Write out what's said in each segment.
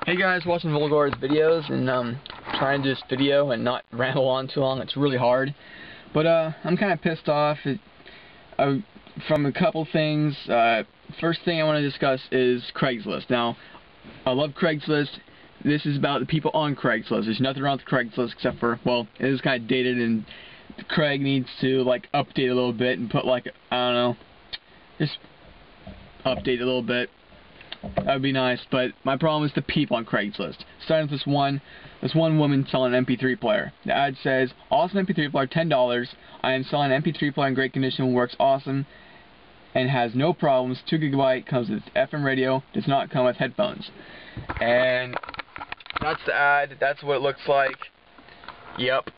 Hey guys, watching Volgar's videos and trying to do this video and not ramble on too long. It's really hard, but I'm kind of pissed off from a couple things. First thing I want to discuss is Craigslist. Now, I love Craigslist. This is about the people on Craigslist. There's nothing wrong with Craigslist except for, well, it is kind of dated and Craig needs to like update a little bit and put like, I don't know, just update a little bit. That would be nice, but my problem is the people on Craigslist. Starting with this one woman selling an MP3 player. The ad says, awesome MP3 player, $10. I am selling an MP3 player in great condition, works awesome, and has no problems. 2 GB, comes with FM radio, does not come with headphones. And that's the ad, that's what it looks like. Yep.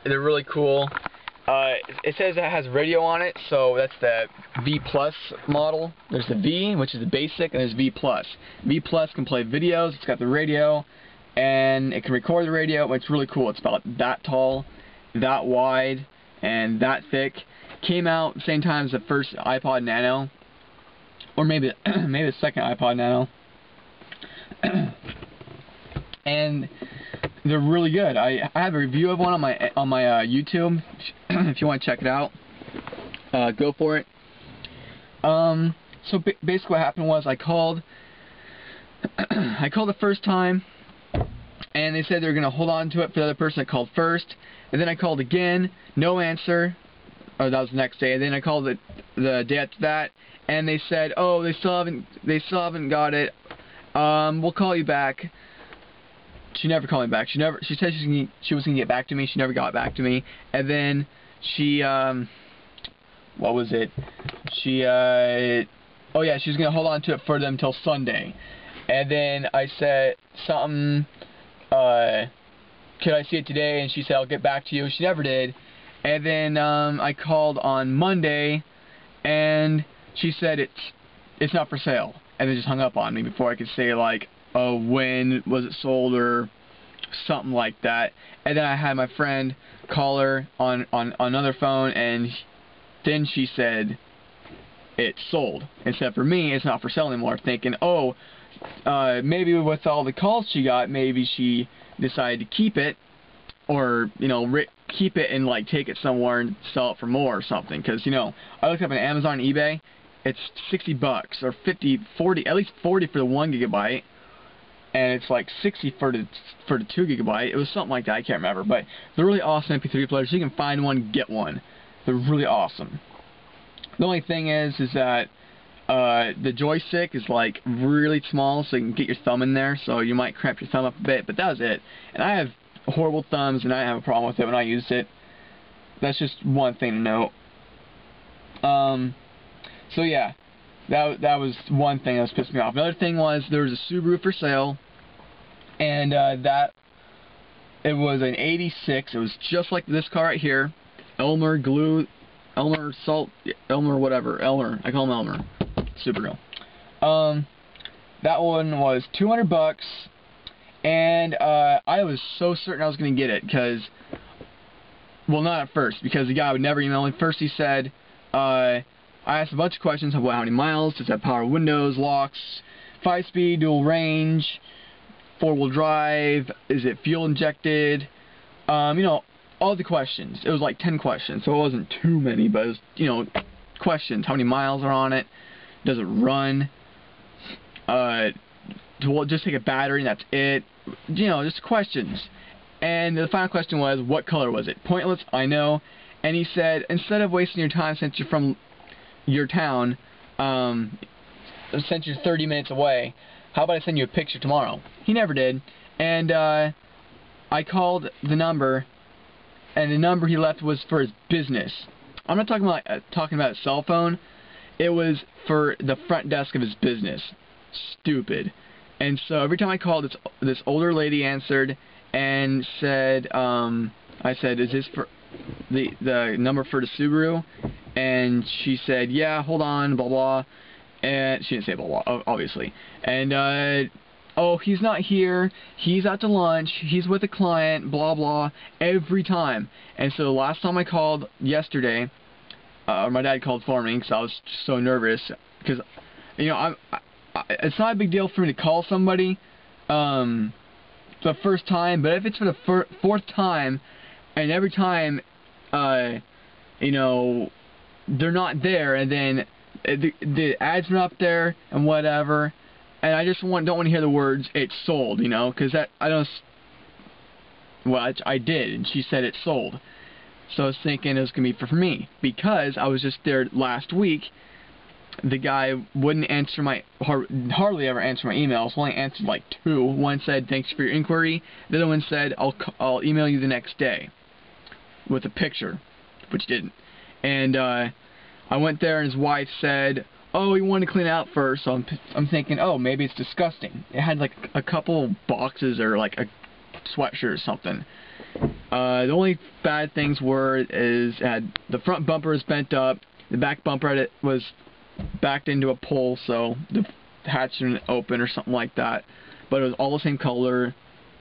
They're really cool. It says it has radio on it, so that's the V Plus model. There's the V, which is the basic, and there's V Plus. V Plus can play videos, it's got the radio, and it can record the radio. It's really cool. It's about that tall, that wide, and that thick. Came out the same time as the first iPod Nano, or maybe the second iPod Nano. And they're really good. I have a review of one on my YouTube. If you want to check it out, go for it. So basically, what happened was I called. I called the first time, and they said they were gonna hold on to it for the other person that called first. And then I called again, no answer. Or that was the next day. And then I called the day after that, and they said, oh, they still haven't got it. We'll call you back. She never called me back. She said she was gonna get back to me. She never got back to me. And then she what was it? Oh yeah, she was gonna hold on to it for them till Sunday. And then I said something, could I see it today? And she said, I'll get back to you. She never did. And then I called on Monday, and she said it's not for sale. And then just hung up on me before I could say like, oh, when was it sold or something like that. And then I had my friend call her on another phone, and then she said it's sold. Except for me, it's not for sale anymore. Thinking, oh, maybe with all the calls she got, maybe she decided to keep it, or you know, keep it and like take it somewhere and sell it for more or something. Because you know, I looked up on Amazon and eBay, it's $60 or 50, 40, at least 40 for the 1 GB. And it's like 60 for the 2 GB. It was something like that. I can't remember. But they're really awesome MP3 players. So you can find one, get one. They're really awesome. The only thing is that the joystick is like really small, so you can get your thumb in there. So you might cramp your thumb up a bit. But that was it. And I have horrible thumbs, and I have a problem with it when I use it. That's just one thing to note. So yeah. That was one thing that was pissing me off. Another thing was there was a Subaru for sale, and it was an '86. It was just like this car right here, Elmer whatever, Elmer. I call him Elmer. Subaru. That one was $200, and I was so certain I was gonna get it because, well, not at first, because the guy would never email me. First he said, I asked a bunch of questions about how many miles, does it have power windows, locks, 5-speed, dual range, 4-wheel drive, is it fuel injected, you know, all the questions. It was like 10 questions, so it wasn't too many, but it was, you know, questions. How many miles are on it, does it run, will it just take a battery and that's it, you know, just questions. And the final question was, what color was it? Pointless, I know. And he said, instead of wasting your time since you're from your town, since you're 30 minutes away, how about I send you a picture tomorrow? He never did. And I called the number, and the number he left was for his business. I'm not talking about a cell phone. It was for the front desk of his business. Stupid. And so every time I called, this older lady answered and said, I said, is this for the number for the Subaru? And she said, yeah, hold on, blah blah. And she didn't say blah blah, obviously. And oh, he's not here, he's out to lunch, he's with a client, blah blah, every time. And so the last time I called yesterday, my dad called for me because I was so nervous, because you know, it's not a big deal for me to call somebody the first time, but if it's for the fourth time, and every time, you know, they're not there, and then the ads are up there and whatever, and I just don't want to hear the words "it's sold," you know, because that I don't. Well, I did, and she said it's sold. So I was thinking it was gonna be for me, because I was just there last week. The guy wouldn't answer hardly ever answer my emails. Only answered like 2. One said, "Thanks for your inquiry." The other one said, I'll email you the next day with a picture, which didn't. And I went there, and his wife said, "Oh, he wanted to clean it out first." So I'm thinking, oh, maybe it's disgusting. It had like a couple boxes or like a sweatshirt or something. The only bad things is it had the front bumper was bent up, the back bumper was backed into a pole, so the hatch didn't open or something like that. But it was all the same color.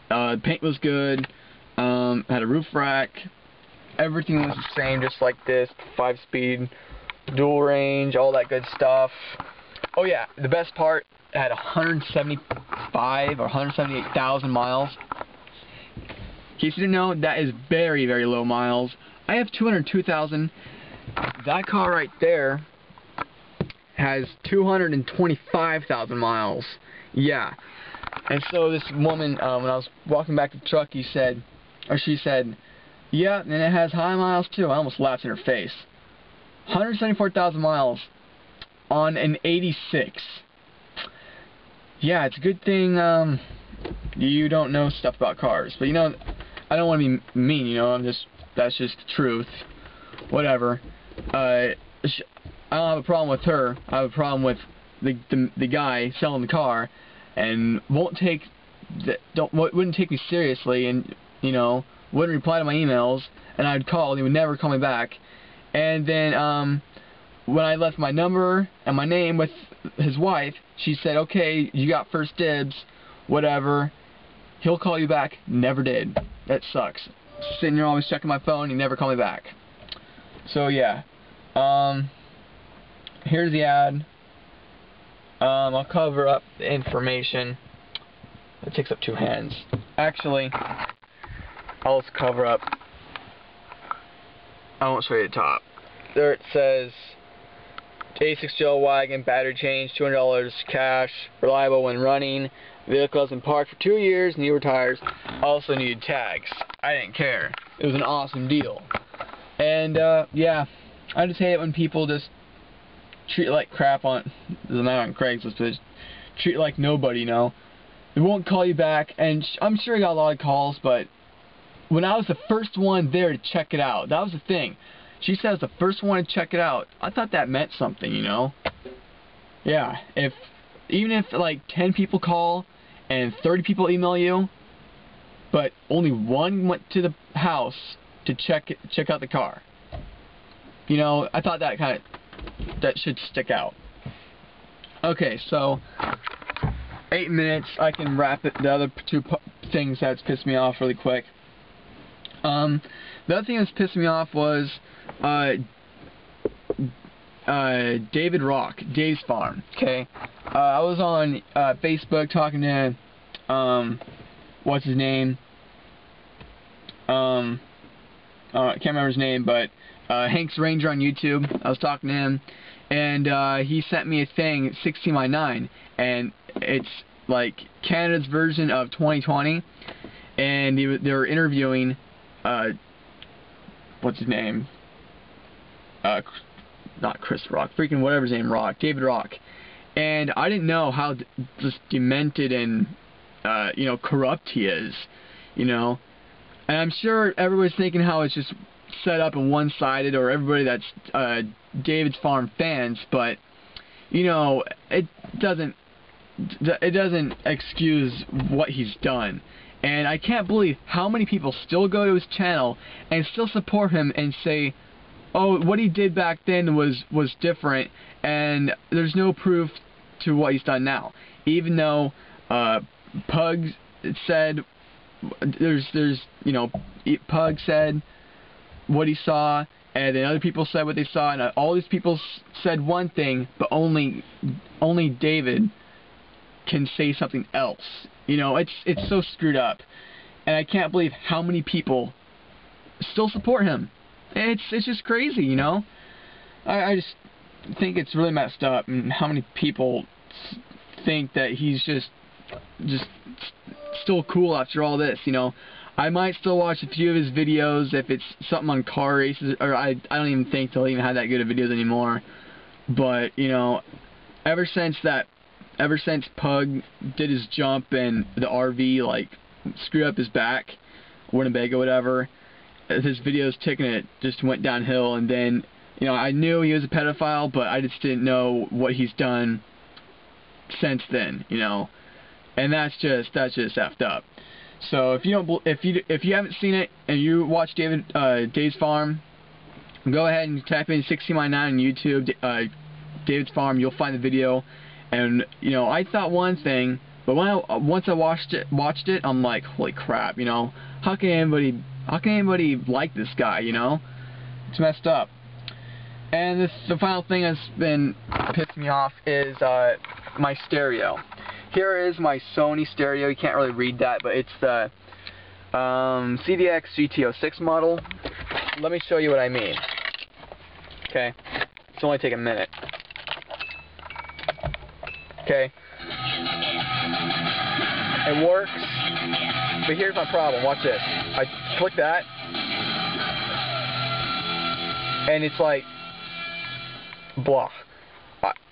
The paint was good. Had a roof rack. Everything was the same, just like this. 5-speed, dual range, all that good stuff. Oh yeah, the best part, it had 175 or 178,000 miles. In case you didn't know, that is very, very low miles. I have 202,000. That car right there has 225,000 miles. Yeah. And so this woman, when I was walking back to the truck, she said, "Yeah, and it has high miles too." I almost laughed in her face. 174,000 miles on an 86. Yeah, it's a good thing you don't know stuff about cars. But you know, I don't want to be mean, you know, that's just the truth. Whatever. I don't have a problem with her. I have a problem with the guy selling the car, and wouldn't take me seriously, and you know, wouldn't reply to my emails, and I'd call and he would never call me back. And then when I left my number and my name with his wife, she said, "Okay, you got first dibs, whatever. He'll call you back." Never did. That sucks. Sitting there always checking my phone, he never called me back. So yeah. Here's the ad. I'll cover up the information. It takes up 2 hands. Actually, I'll just cover up. I won't show you the top. There it says, A6 gel wagon, battery change, $200 cash, reliable when running, vehicle has been parked for 2 years, newer tires, also needed tags. I didn't care. It was an awesome deal. And yeah, I just hate it when people just treat it like crap not on Craigslist, but treat it like nobody, you know. They won't call you back, and I'm sure he got a lot of calls, but when I was the first one there to check it out, that was the thing. She says the first one to check it out. I thought that meant something, you know. Yeah, even if like 10 people call and 30 people email you, but only one went to the house to check out the car. You know, I thought that should stick out. Okay, so 8 minutes. I can wrap it. The other 2 things that's pissed me off really quick. The other thing that's pissed me off was David Rock, davidsfarm. Okay, I was on Facebook talking to what's his name? I can't remember his name, but Hank's Ranger on YouTube. I was talking to him, and he sent me a thing, 16x9, and it's like Canada's version of 2020, and they were interviewing what's his name? Not Chris Rock, freaking whatever his name, David Rock. And I didn't know how just demented and you know, corrupt he is, you know. And I'm sure everybody's thinking how it's just set up and one-sided, or everybody that's davidsfarm fans, but you know, it doesn't excuse what he's done. And I can't believe how many people still go to his channel and still support him and say, oh, what he did back then was different, and there's no proof to what he's done now. Even though Pug said, you know, Pug said what he saw, and then other people said what they saw, and all these people said one thing, but only David can say something else. You know, it's so screwed up, and I can't believe how many people still support him. It's just crazy, you know. I just think it's really messed up, and how many people think that he's just still cool after all this, you know. I might still watch a few of his videos if it's something on car races, or I don't even think they'll even have that good of videos anymore. But, you know, ever since Pug did his jump and the RV, like, screwed up his back, Winnebago, whatever, his videos it just went downhill. And then, you know, I knew he was a pedophile, but I just didn't know what he's done since then, you know. And that's just effed up. So if you haven't seen it and you watch David's Farm, go ahead and type in 16x9 on YouTube, David's Farm. You'll find the video. And you know, I thought one thing, but once I watched it, I'm like, holy crap, you know, how can anybody like this guy, you know? It's messed up. And the final thing that's been pissing me off is my stereo. Here is my Sony stereo. You can't really read that, but it's the CDX GT06 model. Let me show you what I mean. Okay, it's only take a minute. Okay, it works, but here's my problem. Watch this. I click that, and it's like, blah.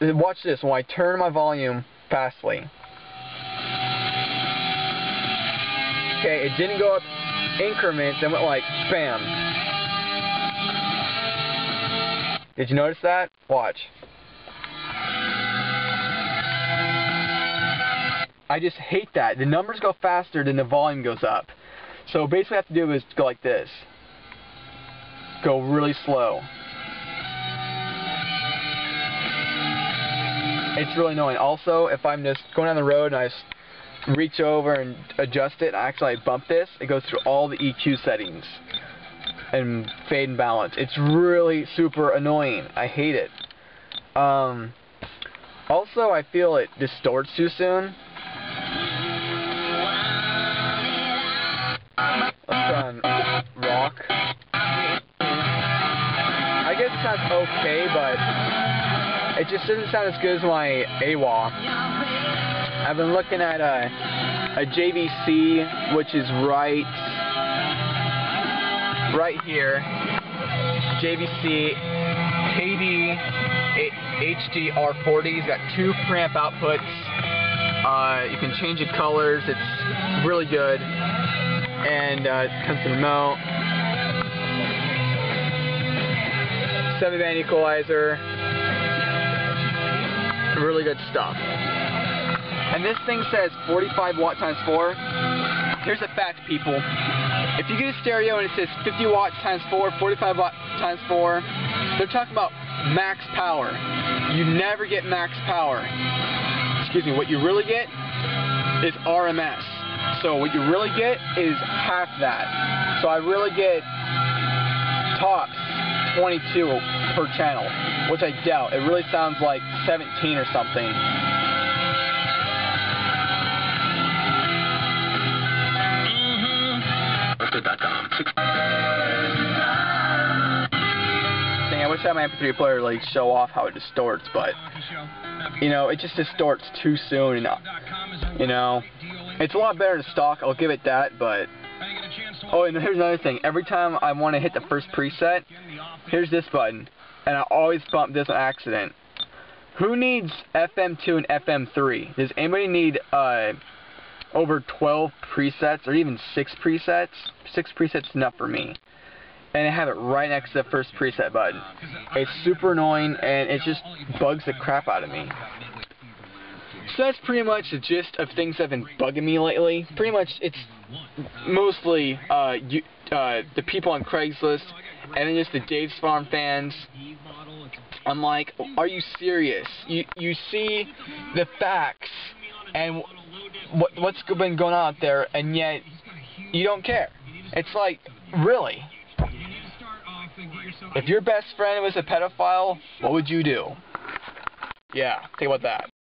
Watch this. When I turn my volume fastly, okay, it didn't go up increments, and went like, bam. Did you notice that? Watch. I just hate that. The numbers go faster than the volume goes up. So basically what I have to do is go like this. Go really slow. It's really annoying. Also, if I'm just going down the road and I just reach over and adjust it, actually I bump this, it goes through all the EQ settings and fade and balance. It's really super annoying. I hate it. Also, I feel it distorts too soon. Let's try on rock. I guess it sounds okay, but it just doesn't sound as good as my AWA. I've been looking at a JVC, which is right here. JVC KD HD R40. It's got 2 preamp outputs. You can change the colors. It's really good. And it comes to the remote. 7-band equalizer. Really good stuff. And this thing says 45 watt times 4. Here's a fact, people. If you get a stereo and it says 50 watts times 4, 45 watt times 4, they're talking about max power. You never get max power. Excuse me, what you really get is RMS. So what you really get is half that. So I really get tops 22 per channel, which I doubt. It really sounds like 17 or something. Dang, I wish I had my MP3 player like show off how it distorts, but you know, it just distorts too soon, and you know, it's a lot better to stock, I'll give it that, but oh, and here's another thing. Every time I want to hit the first preset, here's this button, and I always bump this on accident. Who needs FM2 and FM3? Does anybody need over 12 presets, or even 6 presets? 6 presets is enough for me. And I have it right next to the first preset button. It's super annoying, and it just bugs the crap out of me. So that's pretty much the gist of things that have been bugging me lately. Pretty much it's mostly the people on Craigslist, and then just the Dave's Farm fans. I'm like, are you serious? You see the facts and what's been going on out there, and yet you don't care. It's like, really? If your best friend was a pedophile, what would you do? Yeah, think about that.